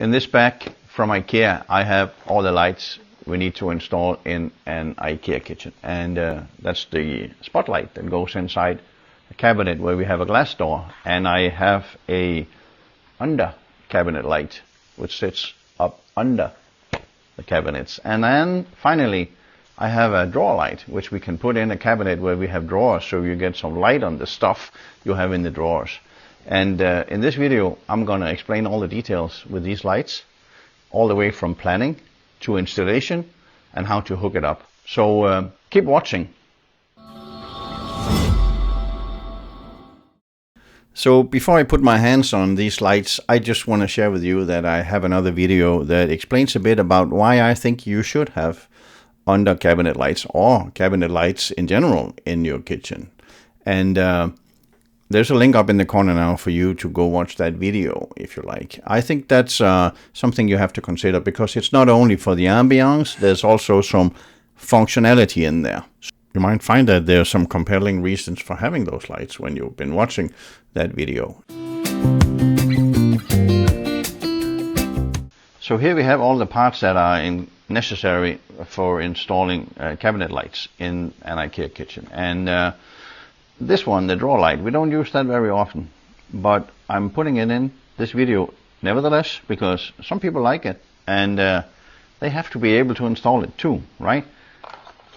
In this bag from Ikea, I have all the lights we need to install in an Ikea kitchen. And that's the spotlight that goes inside a cabinet where we have a glass door. And I have a under cabinet light which sits up under the cabinets. And then finally I have a drawer light which we can put in a cabinet where we have drawers, so you get some light on the stuff you have in the drawers. And in this video I'm going to explain all the details with these lights, all the way from planning to installation and how to hook it up. So keep watching. So before I put my hands on these lights, I just want to share with you that I have another video that explains a bit about why I think you should have under cabinet lights or cabinet lights in general in your kitchen. And there's a link up in the corner now for you to go watch that video if you like. I think that's something you have to consider, because it's not only for the ambiance, there's also some functionality in there. So you might find that there are some compelling reasons for having those lights when you've been watching that video. So here we have all the parts that are necessary for installing cabinet lights in an Ikea kitchen. And this one, the drawer light, we don't use that very often, but I'm putting it in this video nevertheless because some people like it, and they have to be able to install it too, right?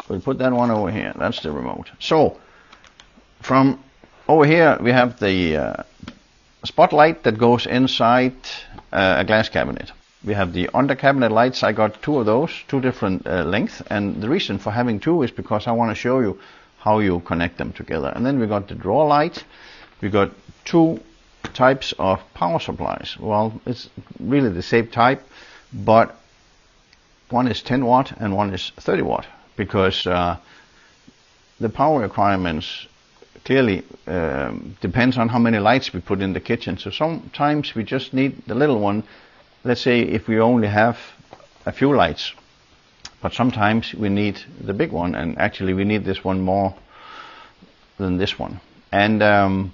We'll put that one over here. That's the remote. So from over here we have the spotlight that goes inside a glass cabinet. We have the under cabinet lights. I got two of those, two different lengths, and the reason for having two is because I want to show you how you connect them together. And then we got the drawer light. We got two types of power supplies. Well, it's really the same type, but one is 10 watt and one is 30 watt, because the power requirements clearly depends on how many lights we put in the kitchen. So sometimes we just need the little one. Let's say if we only have a few lights, but sometimes we need the big one, and actually we need this one more than this one. And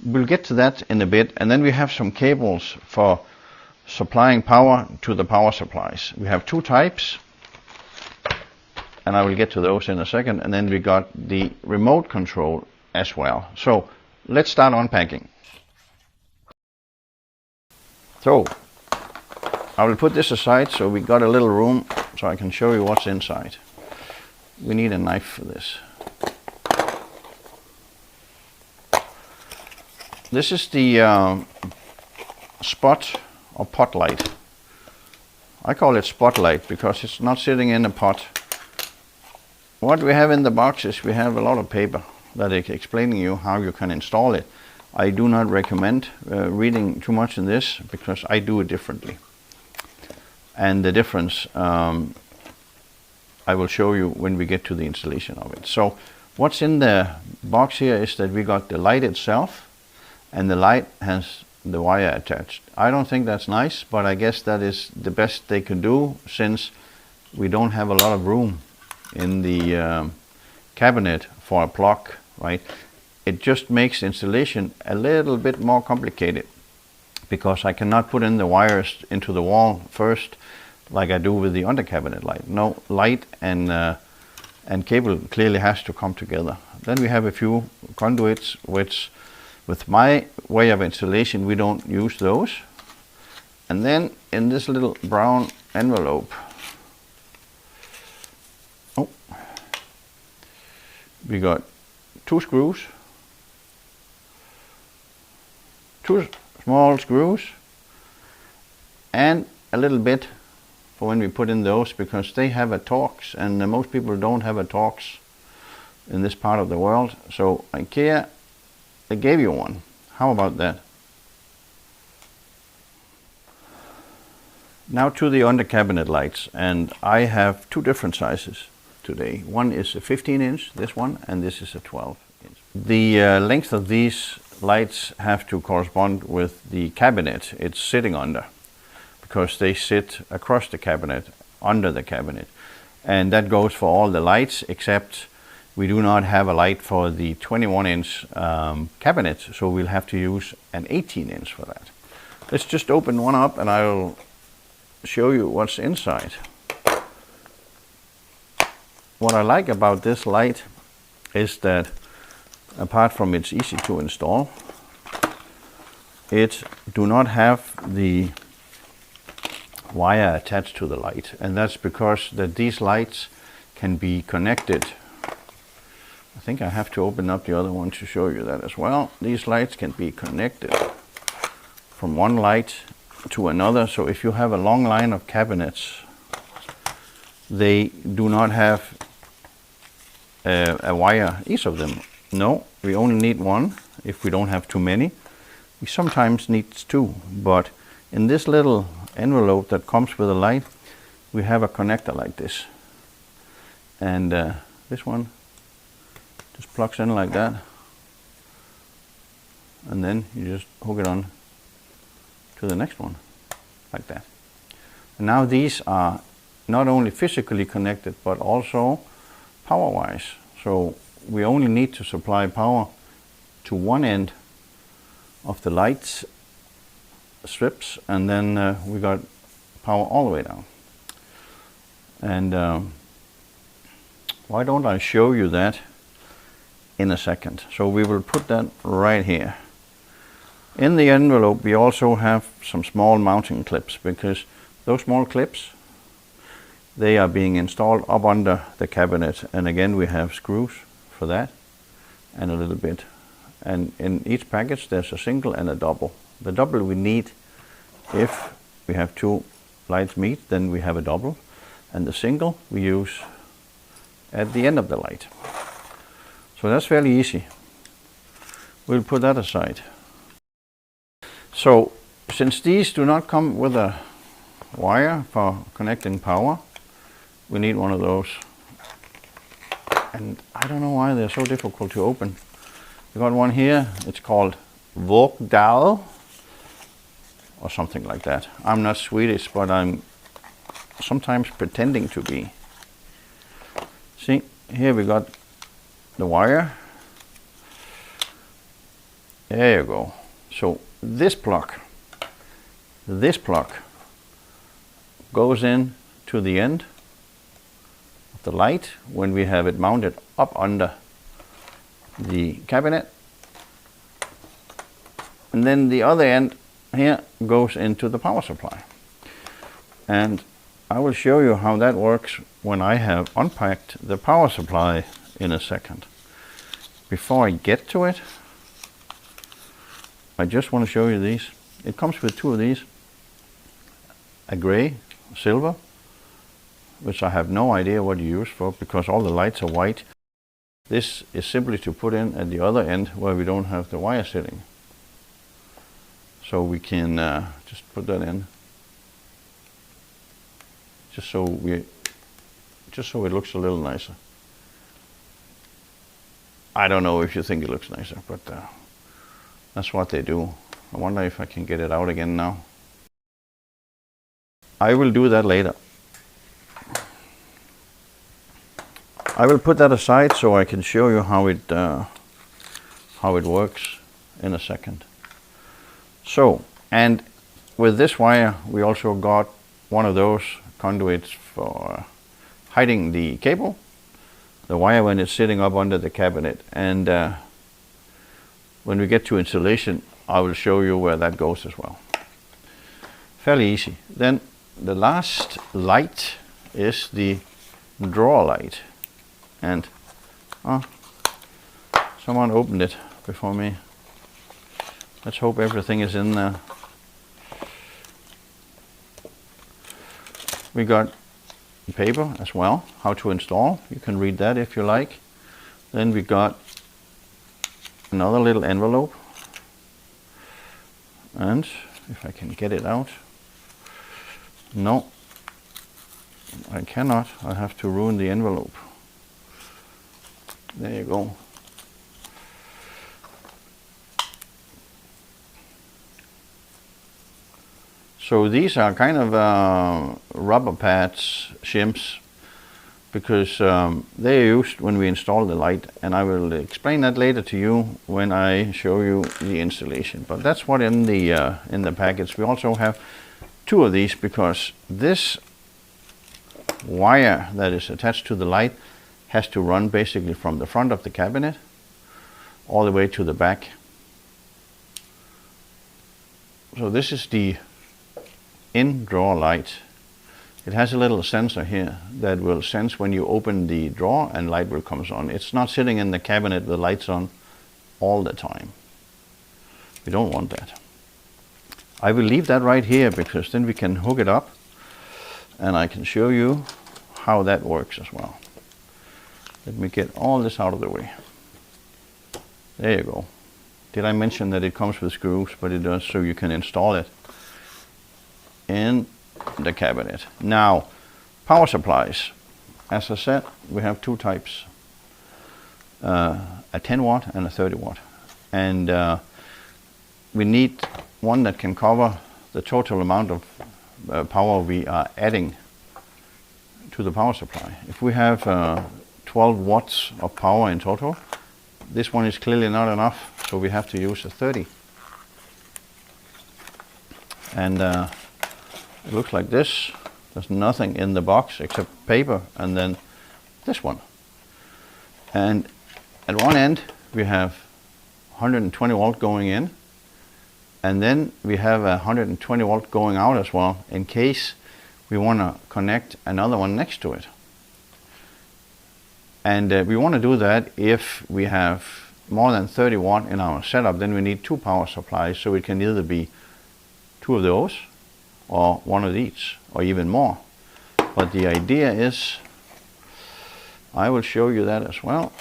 we'll get to that in a bit. And then we have some cables for supplying power to the power supplies. We have two types, and I will get to those in a second. And then we got the remote control as well. So let's start unpacking. So I will put this aside so we got a little room so I can show you what's inside. We need a knife for this. This is the spot or pot light. I call it spotlight because it's not sitting in a pot. What we have in the box is we have a lot of paper that is explaining you how you can install it. I do not recommend reading too much in this because I do it differently. And the difference I will show you when we get to the installation of it. So what's in the box here is that we got the light itself, and the light has the wire attached. I don't think that's nice, but I guess that is the best they can do, since we don't have a lot of room in the cabinet for a plug, right? It just makes installation a little bit more complicated, because I cannot put in the wires into the wall first like I do with the under cabinet light. No, light and cable clearly has to come together. Then we have a few conduits, which with my way of installation we don't use those. And then in this little brown envelope, we got two screws, two small screws, and a little bit for when we put in those, because they have a Torx, and most people don't have a Torx in this part of the world. So Ikea, they gave you one. How about that? Now to the under cabinet lights, and I have two different sizes today. One is a 15-inch, this one, and this is a 12-inch. The length of these lights have to correspond with the cabinet it's sitting under, because they sit across the cabinet, under the cabinet. And that goes for all the lights, except we do not have a light for the 21-inch cabinet, so we'll have to use an 18-inch for that. Let's just open one up and I'll show you what's inside. What I like about this light is that apart from it's easy to install, it do not have the wire attached to the light, and that's because that these lights can be connected. I think I have to open up the other one to show you that as well. These lights can be connected from one light to another, so if you have a long line of cabinets, they do not have a wire, each of them. No, we only need one if we don't have too many. We sometimes need two, but in this little envelope that comes with a light, we have a connector like this. And this one just plugs in like that. And then you just hook it on to the next one, like that. And now these are not only physically connected, but also power-wise. So we only need to supply power to one end of the light strips, and then we got power all the way down. And why don't I show you that in a second? So we will put that right here. In the envelope we also have some small mounting clips, because those small clips, they are being installed up under the cabinet, and again we have screws for that and a little bit. And in each package there's a single and a double. The double we need if we have two lights meet, then we have a double, and the single we use at the end of the light. So that's fairly easy. We'll put that aside. So since these do not come with a wire for connecting power, we need one of those. And I don't know why they're so difficult to open. We got one here, it's called Vågdal or something like that. I'm not Swedish, but I'm sometimes pretending to be. See, here we got the wire. There you go. So this plug goes in to the end of the light when we have it mounted up under the cabinet, and then the other end here goes into the power supply. And I will show you how that works when I have unpacked the power supply in a second. Before I get to it, I just want to show you these. It comes with two of these, a gray, silver, which I have no idea what you use for, because all the lights are white. This is simply to put in at the other end where we don't have the wire sitting. So we can just put that in, just so it looks a little nicer. I don't know if you think it looks nicer, but that's what they do. I wonder if I can get it out again now. I will do that later. I will put that aside so I can show you how it works in a second. So, and with this wire we also got one of those conduits for hiding the cable, the wire when it's sitting up under the cabinet. And when we get to installation, I will show you where that goes as well. Fairly easy. Then the last light is the drawer light. And someone opened it before me. Let's hope everything is in there. We got paper as well, how to install. You can read that if you like. Then we got another little envelope. And if I can get it out. No, I cannot. I have to ruin the envelope. There you go. So these are kind of rubber pads, shims, because they are used when we install the light, and I will explain that later to you when I show you the installation. But that's what in the package. We also have two of these because this wire that is attached to the light has to run basically from the front of the cabinet all the way to the back. So this is the in-drawer light. It has a little sensor here that will sense when you open the drawer and light will come on. It's not sitting in the cabinet with lights on all the time. We don't want that. I will leave that right here because then we can hook it up and I can show you how that works as well. Let me get all this out of the way. There you go. Did I mention that it comes with screws? But it does, so you can install it in the cabinet. Now, power supplies. As I said, we have two types. A 10 watt and a 30 watt. And we need one that can cover the total amount of power we are adding to the power supply. If we have 12 watts of power in total, this one is clearly not enough, so we have to use a 30. And it looks like this. There's nothing in the box except paper and then this one. And at one end we have 120 volt going in, and then we have 120 volt going out as well in case we want to connect another one next to it. And we want to do that if we have more than 30 watt in our setup. Then we need two power supplies, so it can either be two of those or one of these or even more. But the idea is, I will show you that as well.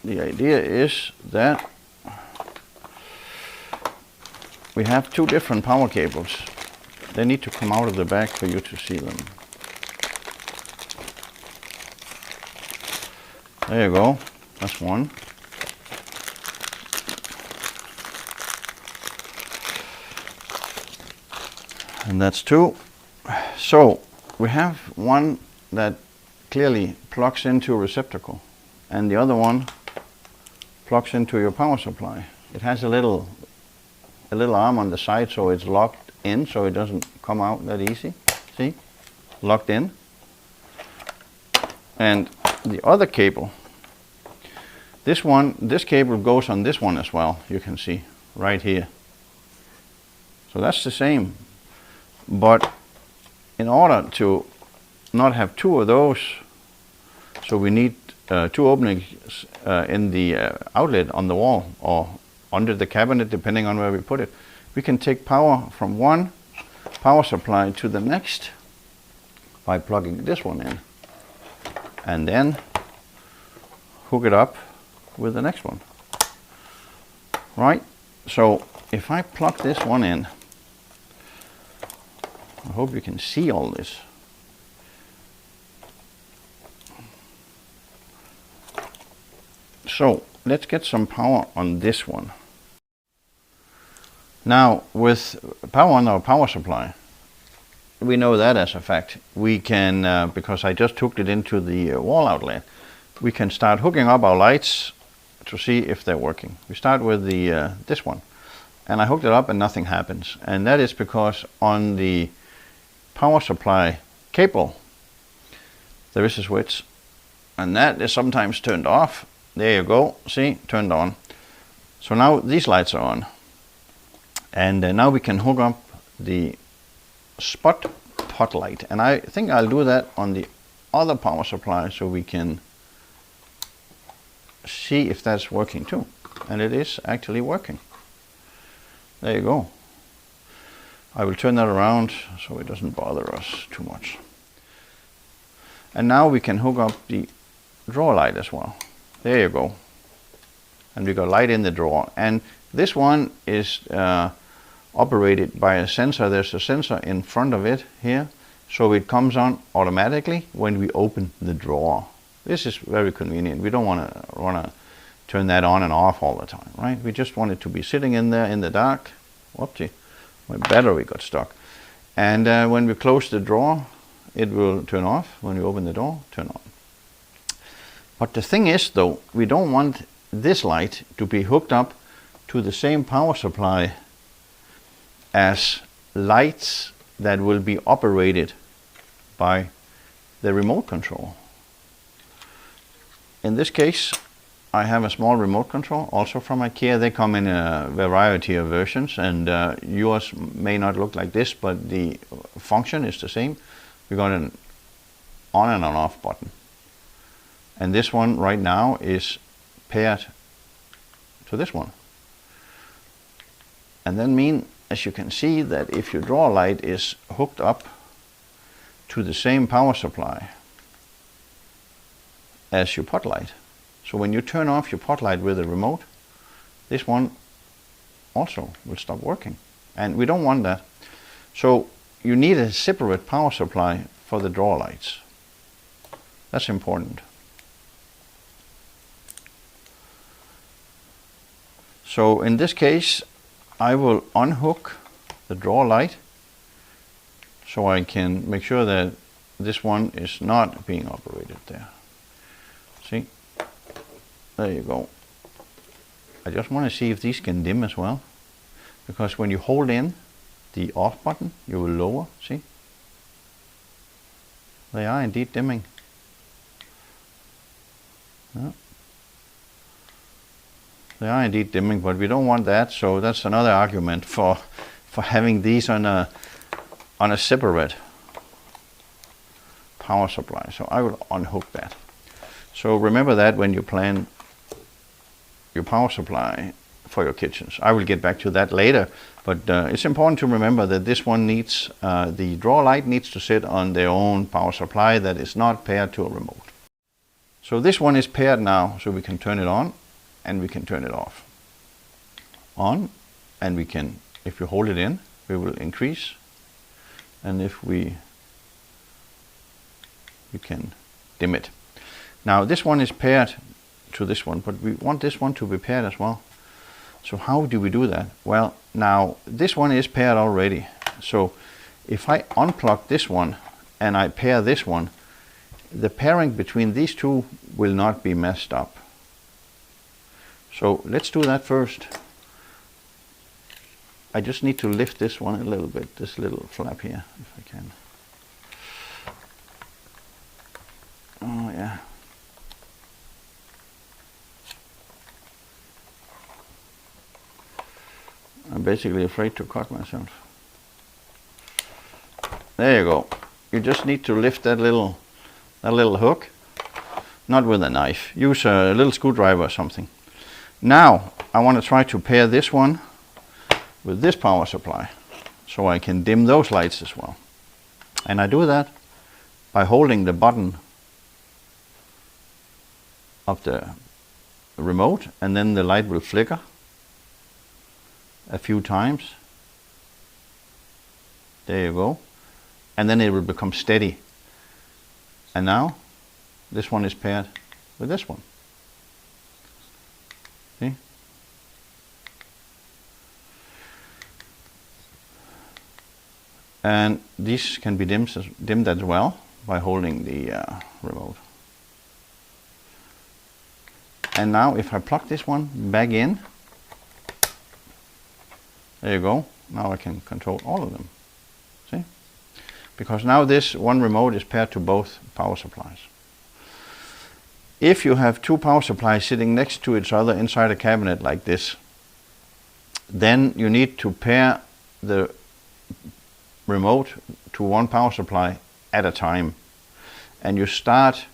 The idea is that we have two different power cables. They need to come out of the back for you to see them. There you go, that's one. And that's two. So we have one that clearly plugs into a receptacle, and the other one plugs into your power supply. It has a little arm on the side, so it's locked in, so it doesn't come out that easy. See, locked in. And the other cable, this cable goes on this one as well. You can see right here. So that's the same. But in order to not have two of those, so we need two openings in the outlet on the wall or under the cabinet, depending on where we put it. We can take power from one power supply to the next by plugging this one in and then hook it up with the next one. Right? So if I plug this one in, I hope you can see all this. So let's get some power on this one. Now with power on our power supply, we know that as a fact. We can, because I just hooked it into the wall outlet, we can start hooking up our lights to see if they're working. We start with the this one, and I hooked it up and nothing happens. And that is because on the power supply cable there is a switch, and that is sometimes turned off. There you go, see, turned on. So now these lights are on, and now we can hook up the pot light, and I think I'll do that on the other power supply so we can see if that's working too. And it is actually working. There you go. I will turn that around so it doesn't bother us too much. And now we can hook up the drawer light as well. There you go. And we got light in the drawer. And this one is operated by a sensor. There's a sensor in front of it here, so it comes on automatically when we open the drawer. This is very convenient. We don't want to turn that on and off all the time, right? We just want it to be sitting in there in the dark. Whoopsie, my battery got stuck. And when we close the drawer, it will turn off. When we open the door, turn on. But the thing is though, we don't want this light to be hooked up to the same power supply as lights that will be operated by the remote control. In this case, I have a small remote control, also from Ikea. They come in a variety of versions, and yours may not look like this, but the function is the same. We got an on and an off button. And this one right now is paired to this one. And then as you can see, that if your drawer light is hooked up to the same power supply as your pot light. So when you turn off your pot light with a remote, this one also will stop working. And we don't want that. So you need a separate power supply for the drawer lights. That's important. So in this case, I will unhook the drawer light so I can make sure that this one is not being operated there. See? There you go. I just want to see if these can dim as well, because when you hold in the off button, you will lower. See? They are indeed dimming. Yeah. They are indeed dimming, but we don't want that, so that's another argument for having these on a separate power supply. So I will unhook that. So remember that when you plan your power supply for your kitchens. I will get back to that later, but it's important to remember that this one needs, the drawer light needs to sit on their own power supply that is not paired to a remote. So this one is paired now, so we can turn it on and we can turn it off. On, and we can, if you hold it in, we will increase, and if you can dim it. Now this one is paired to this one, but we want this one to be paired as well. So how do we do that? Well, now this one is paired already. So if I unplug this one and I pair this one, the pairing between these two will not be messed up. So let's do that first. I just need to lift this one a little bit, this little flap here, if I can. Oh yeah. I'm basically afraid to cut myself. There you go. You just need to lift that little hook, not with a knife. Use a little screwdriver or something. Now I want to try to pair this one with this power supply, so I can dim those lights as well. And I do that by holding the button of the remote, and then the light will flicker a few times. There you go. And then it will become steady. And now this one is paired with this one. See? And these can be dimmed as well by holding the remote. And now if I plug this one back in, there you go. Now I can control all of them. See? Because now this one remote is paired to both power supplies. If you have two power supplies sitting next to each other inside a cabinet like this, then you need to pair the remote to one power supply at a time. And you start,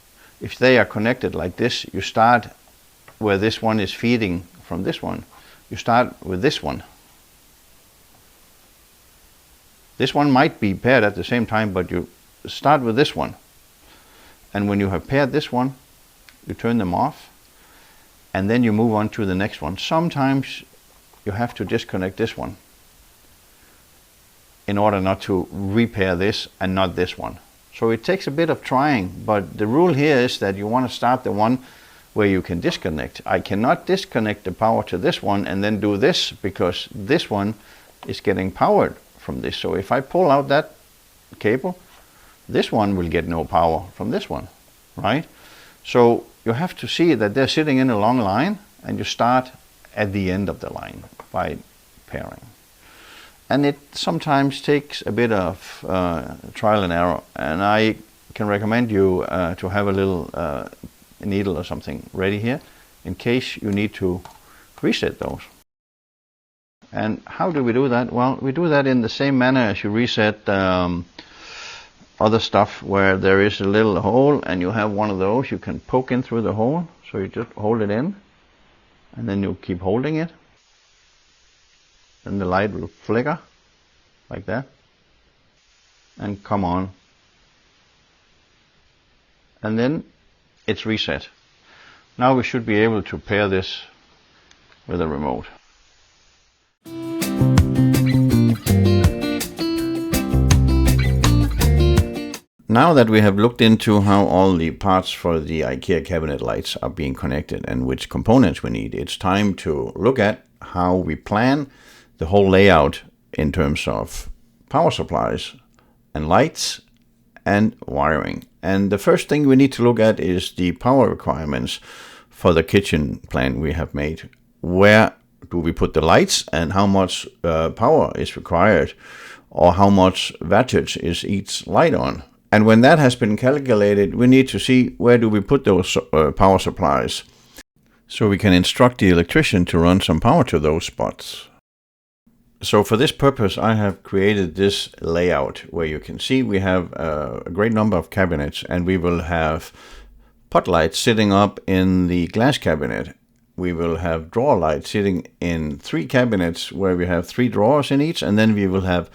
if they are connected like this, you start where this one is feeding from this one. You start with this one. This one might be paired at the same time, but you start with this one. And when you have paired this one, you turn them off, and then you move on to the next one. Sometimes you have to disconnect this one in order not to repair this and not this one. So it takes a bit of trying, but the rule here is that you want to start the one where you can disconnect. I cannot disconnect the power to this one and then do this, because this one is getting powered from this. So if I pull out that cable, this one will get no power from this one, right? So you have to see that they're sitting in a long line, and you start at the end of the line by pairing. And it sometimes takes a bit of trial and error, and I can recommend you to have a little needle or something ready here in case you need to reset those. And how do we do that? Well, we do that in the same manner as you reset other stuff, where there is a little hole and you have one of those you can poke in through the hole. So you just hold it in and then you keep holding it. Then the light will flicker like that and come on. And then it's reset. Now we should be able to pair this with a remote. Now that we have looked into how all the parts for the IKEA cabinet lights are being connected and which components we need, it's time to look at how we plan the whole layout in terms of power supplies and lights and wiring. And the first thing we need to look at is the power requirements for the kitchen plan we have made. Where do we put the lights and how much power is required, or how much wattage is each light on? And when that has been calculated, we need to see where do we put those power supplies, so we can instruct the electrician to run some power to those spots. So for this purpose, I have created this layout where you can see we have a great number of cabinets, and we will have pot lights sitting up in the glass cabinet. We will have drawer lights sitting in 3 cabinets where we have 3 drawers in each, and then we will have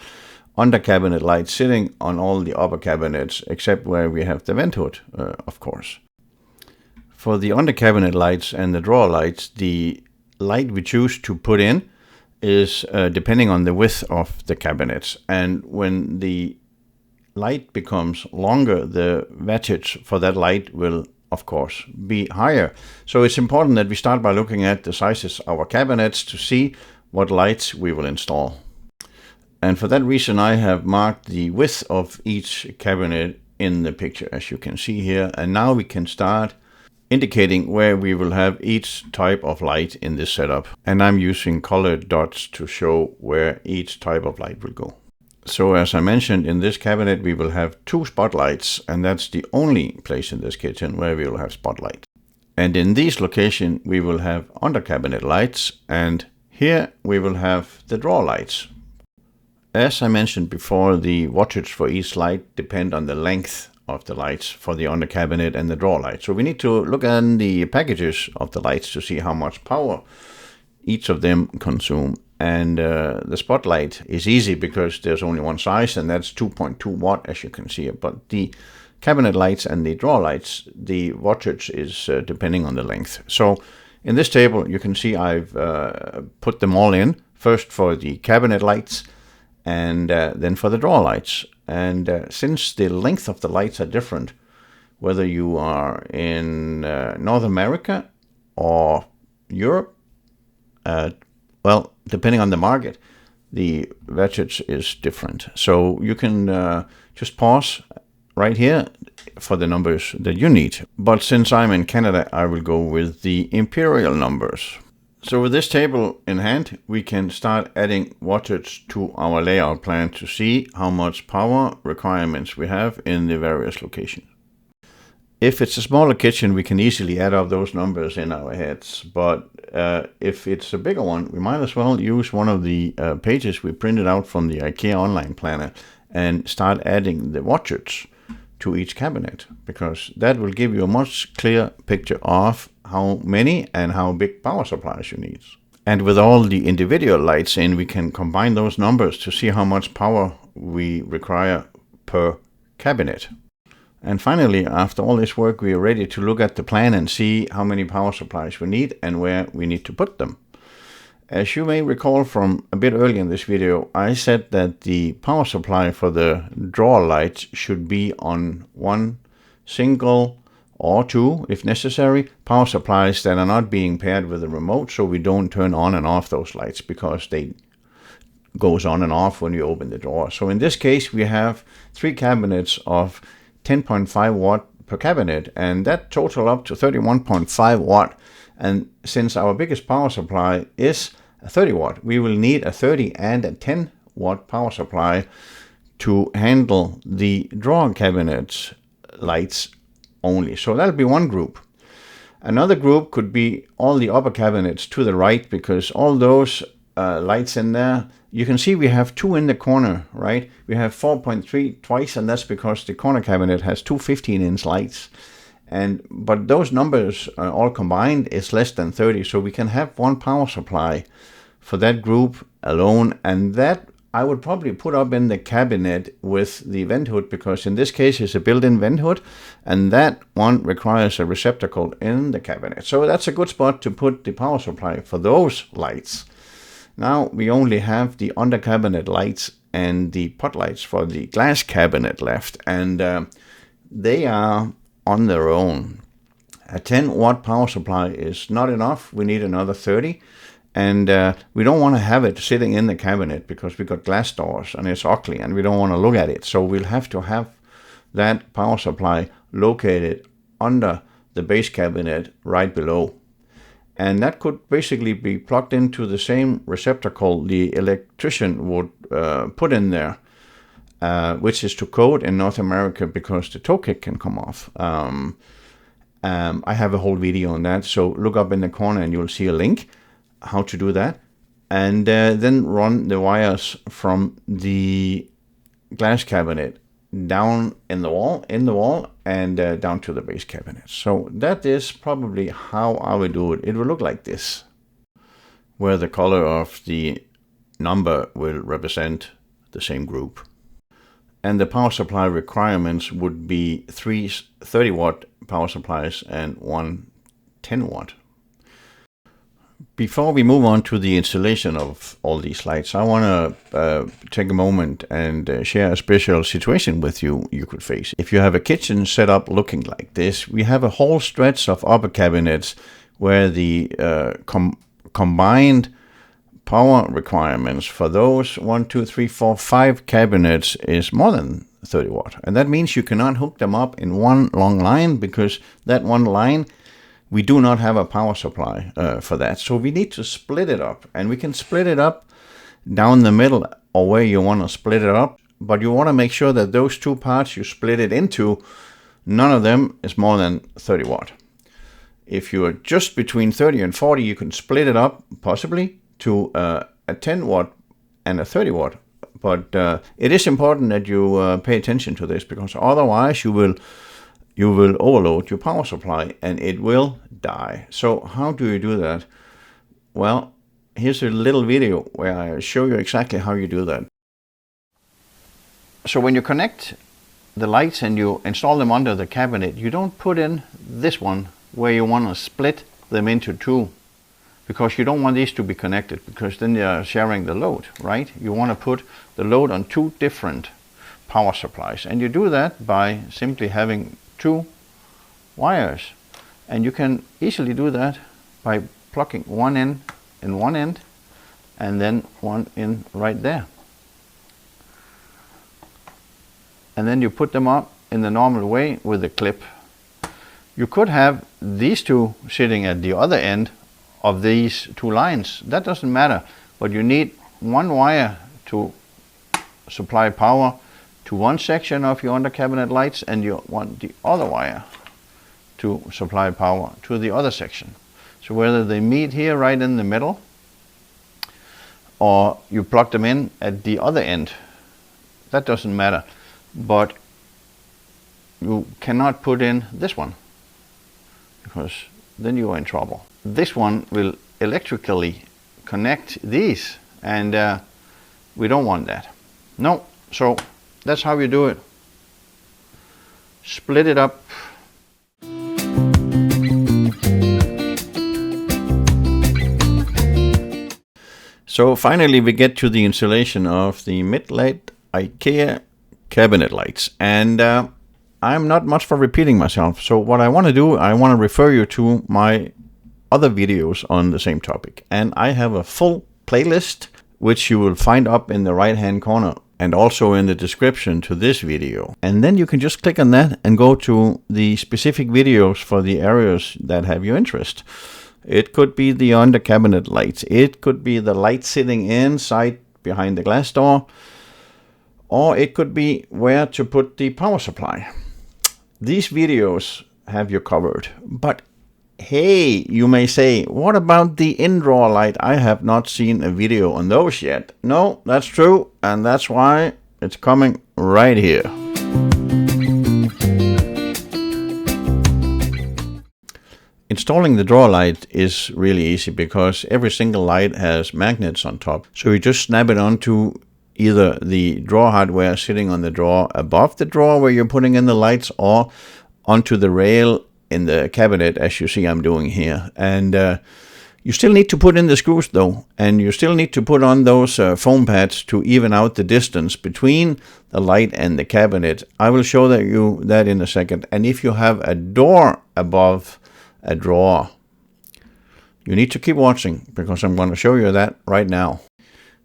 under cabinet lights sitting on all the upper cabinets except where we have the vent hood, of course. For the under cabinet lights and the drawer lights, the light we choose to put in is depending on the width of the cabinets, and when the light becomes longer, the wattage for that light will of course be higher. So it's important that we start by looking at the sizes of our cabinets to see what lights we will install. And for that reason, I have marked the width of each cabinet in the picture, as you can see here. And now we can start indicating where we will have each type of light in this setup. And I'm using colored dots to show where each type of light will go. So as I mentioned, in this cabinet, we will have 2 spotlights, and that's the only place in this kitchen where we will have spotlight. And in this location, we will have under cabinet lights, and here we will have the drawer lights. As I mentioned before, the wattage for each light depend on the length of the lights for the under cabinet and the drawer light. So we need to look at the packages of the lights to see how much power each of them consume. And the spotlight is easy because there's only one size, and that's 2.2 watt, as you can see. But the cabinet lights and the drawer lights, the wattage is depending on the length. So in this table, you can see I've put them all in, first for the cabinet lights, and then for the drawer lights. And since the length of the lights are different, whether you are in North America or Europe, well, depending on the market, the wattage is different. So you can just pause right here for the numbers that you need. But since I'm in Canada, I will go with the imperial numbers. So with this table in hand, we can start adding wattage to our layout plan to see how much power requirements we have in the various locations. If it's a smaller kitchen, we can easily add up those numbers in our heads. But if it's a bigger one, we might as well use one of the pages we printed out from the IKEA online planner and start adding the wattage to each cabinet, because that will give you a much clearer picture of how many and how big power supplies you need. And with all the individual lights in, we can combine those numbers to see how much power we require per cabinet. And finally, after all this work, we are ready to look at the plan and see how many power supplies we need and where we need to put them. As you may recall from a bit earlier in this video, I said that the power supply for the drawer lights should be on one single or 2, if necessary, power supplies that are not being paired with a remote, so we don't turn on and off those lights because they goes on and off when you open the drawer. So in this case, we have 3 cabinets of 10.5 watt per cabinet, and that total up to 31.5 watt. And since our biggest power supply is a 30 watt, we will need a 30 and a 10 watt power supply to handle the drawer cabinet lights only. So that'll be one group. Another group could be all the upper cabinets to the right, because all those lights in there, you can see we have two in the corner, right? We have 4.3 twice, and that's because the corner cabinet has two 15-inch lights. But those numbers all combined is less than 30, so we can have one power supply for that group alone, and that I would probably put up in the cabinet with the vent hood, because in this case it's a built-in vent hood, and that one requires a receptacle in the cabinet. So that's a good spot to put the power supply for those lights. Now we only have the under cabinet lights and the pot lights for the glass cabinet left, and they are on their own. A 10 watt power supply is not enough. We need another 30. And we don't want to have it sitting in the cabinet because we got glass doors and it's ugly and we don't want to look at it. So we'll have to have that power supply located under the base cabinet right below. And that could basically be plugged into the same receptacle the electrician would put in there, which is to code in North America because the toe kick can come off. I have a whole video on that, so look up in the corner and you'll see a link how to do that. And then run the wires from the glass cabinet down in the wall, and down to the base cabinet. So that is probably how I would do it. It will look like this, where the color of the number will represent the same group. And the power supply requirements would be 3 30 watt power supplies and 1 10 watt. Before we move on to the installation of all these lights, I want to take a moment and share a special situation with you could face. If you have a kitchen set up looking like this, we have a whole stretch of upper cabinets where the combined power requirements for those 1, 2, 3, 4, 5 cabinets is more than 30 watt. And that means you cannot hook them up in one long line, because that one line, we do not have a power supply for that. So we need to split it up, and we can split it up down the middle or where you want to split it up. But you want to make sure that those two parts you split it into, none of them is more than 30 watt. If you are just between 30 and 40, you can split it up possibly to a 10 watt and a 30 watt. But it is important that you pay attention to this, because otherwise you will overload your power supply and it will die. So how do you do that? Well, here's a little video where I show you exactly how you do that. So when you connect the lights and you install them under the cabinet, you don't put in this one where you want to split them into two, because you don't want these to be connected, because then they are sharing the load, right? You want to put the load on two different power supplies, and you do that by simply having two wires, and you can easily do that by plugging one in one end and then one in right there, and then you put them up in the normal way with a clip. You could have these two sitting at the other end of these two lines. That doesn't matter, but you need one wire to supply power to one section of your under cabinet lights, and you want the other wire to supply power to the other section. So whether they meet here right in the middle, or you plug them in at the other end, that doesn't matter. But you cannot put in this one, because then you are in trouble. This one will electrically connect these, and we don't want that. No, so that's how you do it. Split it up. So finally we get to the installation of the Mittled LED Ikea cabinet lights, and I'm not much for repeating myself. So what I want to do, I want to refer you to my other videos on the same topic, and I have a full playlist which you will find up in the right hand corner and also in the description to this video. And then you can just click on that and go to the specific videos for the areas that have your interest. It could be the under cabinet lights. It could be the light sitting inside behind the glass door. Or it could be where to put the power supply. These videos have you covered. But hey, you may say, what about the in-drawer light? I have not seen a video on those yet. No, that's true. And that's why it's coming right here. Installing the drawer light is really easy because every single light has magnets on top. So you just snap it onto either the drawer hardware sitting on the drawer above the drawer where you're putting in the lights, or onto the rail in the cabinet, as you see I'm doing here. And you still need to put in the screws though, and you still need to put on those foam pads to even out the distance between the light and the cabinet. I will show you that in a second. And if you have a door above a drawer, you need to keep watching because I'm going to show you that right now.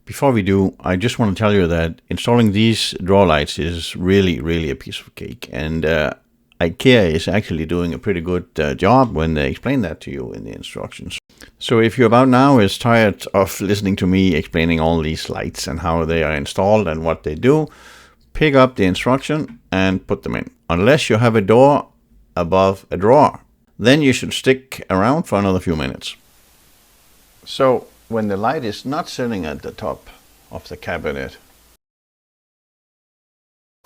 Before we do, I just want to tell you that installing these drawer lights is really a piece of cake. And Ikea is actually doing a pretty good job when they explain that to you in the instructions. So if you about now is tired of listening to me explaining all these lights and how they are installed and what they do, pick up the instruction and put them in. Unless you have a door above a drawer, then you should stick around for another few minutes. So when the light is not sitting at the top of the cabinet,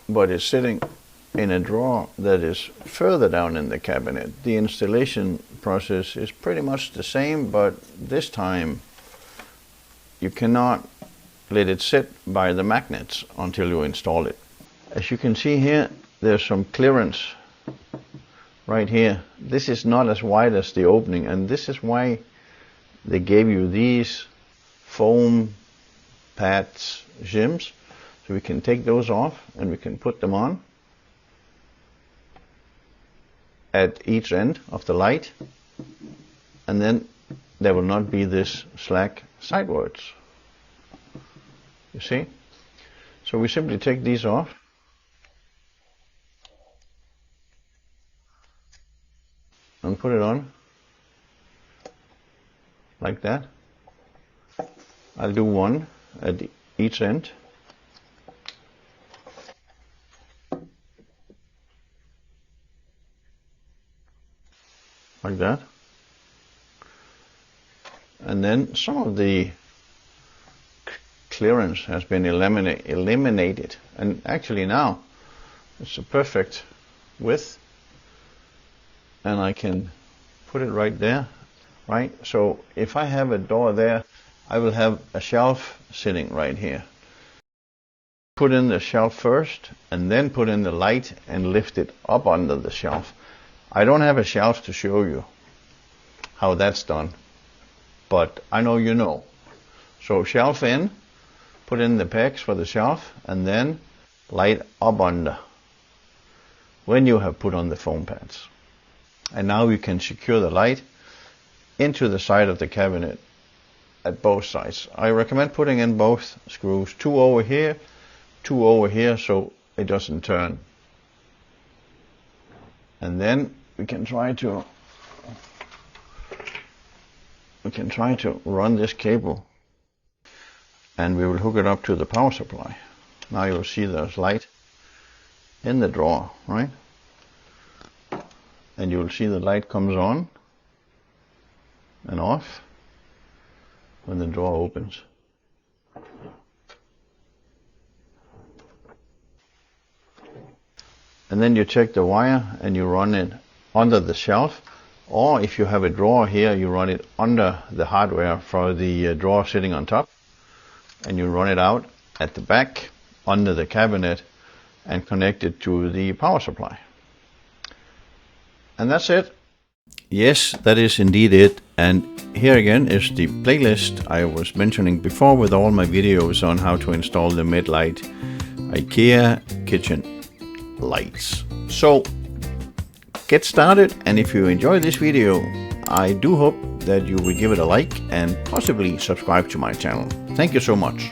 but is sitting in a drawer that is further down in the cabinet, the installation process is pretty much the same, but this time you cannot let it sit by the magnets until you install it. As you can see here, there's some clearance right here. This is not as wide as the opening, and this is why they gave you these foam pads, shims. So we can take those off and we can put them on at each end of the light, and then there will not be this slack sidewards. You see? So we simply take these off and put it on like that. I'll do one at each end. Like that. And then some of the clearance has been eliminated. And actually now it's a perfect width. And I can put it right there, right? So if I have a door there, I will have a shelf sitting right here. Put in the shelf first and then put in the light and lift it up under the shelf. I don't have a shelf to show you how that's done, but I know you know. So shelf in, put in the pegs for the shelf, and then light up under when you have put on the foam pads. And now you can secure the light into the side of the cabinet at both sides. I recommend putting in both screws, 2 over here, 2 over here, so it doesn't turn. And then we can try to run this cable, and we will hook it up to the power supply. Now you'll see there's light in the drawer, right? And you'll see the light comes on and off when the drawer opens. And then you check the wire and you run it under the shelf, or if you have a drawer here, you run it under the hardware for the drawer sitting on top, and you run it out at the back under the cabinet and connect it to the power supply. And that's it. Yes, that is indeed it. And here again is the playlist I was mentioning before with all my videos on how to install the mid-light IKEA kitchen lights. So get started, and if you enjoy this video, I do hope that you will give it a like and possibly subscribe to my channel. Thank you so much.